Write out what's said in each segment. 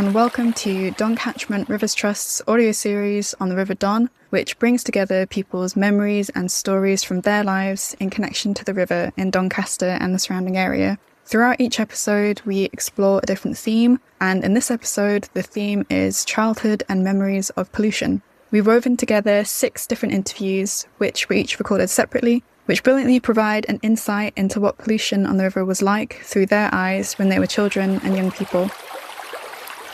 and welcome to Don Catchment Rivers Trust's audio series on the River Don, which brings together people's memories and stories from their lives in connection to the river in Doncaster and the surrounding area. Throughout each episode, we explore a different theme, and in this episode, the theme is childhood and memories of pollution. We've woven together 6 different interviews, which were each recorded separately, which brilliantly provide an insight into what pollution on the river was like through their eyes when they were children and young people.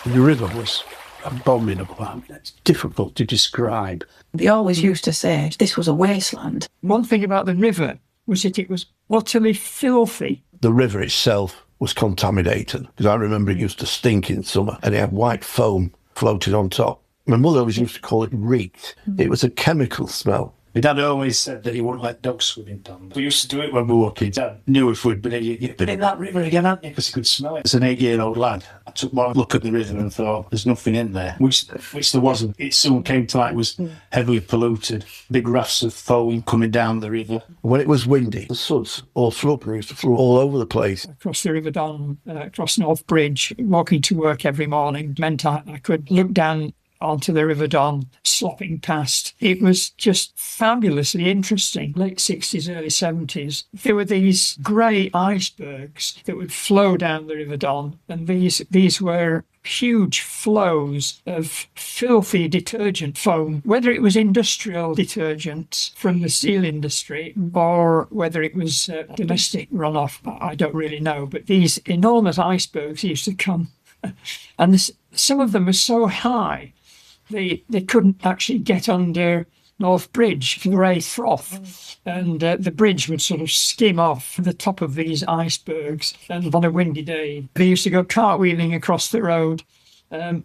The river was abominable. I mean, it's difficult to describe. They always used to say this was a wasteland. One thing about the river was that it was utterly filthy. The river itself was contaminated, because I remember it used to stink in summer and it had white foam floated on top. My mother always used to call it reeked. It was a chemical smell. My dad always said that he wouldn't let dogs swim in Don. We used to do it when we were kids. Dad knew if we'd been in that river again, hadn't you? Because he could smell it. As an 8-year-old lad, I took one look at the river and thought, there's nothing in there, which there wasn't. It soon came to light it was heavily polluted. Big rafts of foam coming down the river. When it was windy, the suds all flew up and used to flew all over the place. Across the River Don, across North Bridge, walking to work every morning meant I could look down onto the River Don, slopping past. It was just fabulously interesting. Late 60s, early 70s. There were these grey icebergs that would flow down the River Don, and these were huge flows of filthy detergent foam, whether it was industrial detergent from the steel industry or whether it was domestic runoff, I don't really know. But these enormous icebergs used to come, and some of them were so high they couldn't actually get under North Bridge, the grey froth, and the bridge would sort of skim off the top of these icebergs. And on a windy day, they used to go cartwheeling across the road,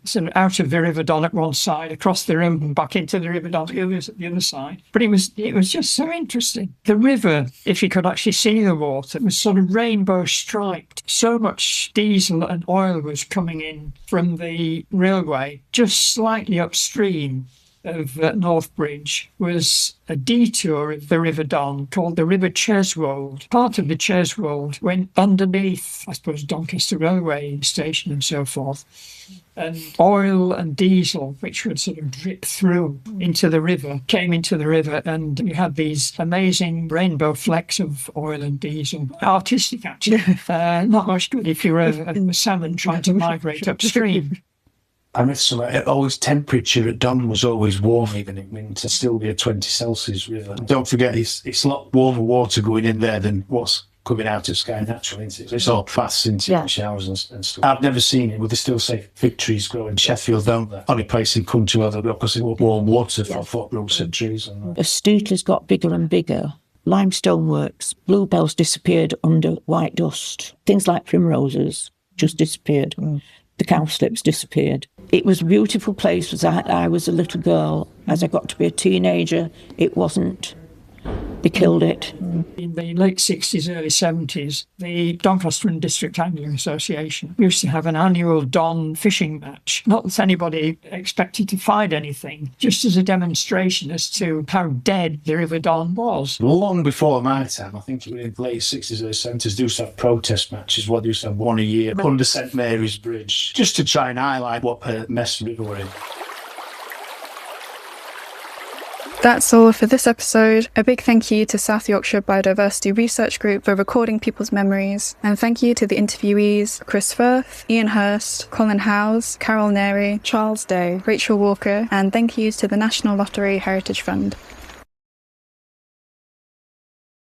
sort of out of the River Don at one side, across the road and back into the River Don at the other side. But it was just so interesting. The river, if you could actually see the water, was sort of rainbow striped. So much diesel and oil was coming in from the railway. Just slightly upstream of North Bridge was a detour of the River Don called the River Cheswold. Part of the Cheswold went underneath, I suppose, Doncaster Railway Station and so forth. And oil and diesel, which would sort of drip through into the river, came into the river, and you had these amazing rainbow flecks of oil and diesel. Artistic, actually. Not much good if you're a salmon trying to migrate upstream. I must say, always temperature at Don was always warm, even in winter, still be a 20 Celsius river. Don't forget, it's a lot warmer water going in there than what's coming out of Sky Natural, isn't it? It's all fast into showers and stuff. I've never seen it, but they still say fig trees grow in Sheffield, don't they? Only place in country where they've got because it's warm water for roots and trees. The Steetley's got bigger and bigger. Limestone works. Bluebells disappeared under white dust. Things like primroses just disappeared. The cowslips disappeared. It was a beautiful place as I was a little girl. As I got to be a teenager, it wasn't. They killed it. In the late 60s, early 70s, the Doncaster and District Angling Association used to have an annual Don fishing match. Not that anybody expected to find anything, just as a demonstration as to how dead the River Don was. Long before my time, I think it was in the late 60s, early 70s, they used to have protest matches, what they used to have one a year, under St Mary's Bridge, just to try and highlight what a mess the river were in. That's all for this episode. A big thank you to South Yorkshire Biodiversity Research Group for recording people's memories, and thank you to the interviewees Chris Firth, Ian Hurst, Colin Howes, Carol Neri, Charles Day, Rachel Walker, and thank yous to the National Lottery Heritage Fund.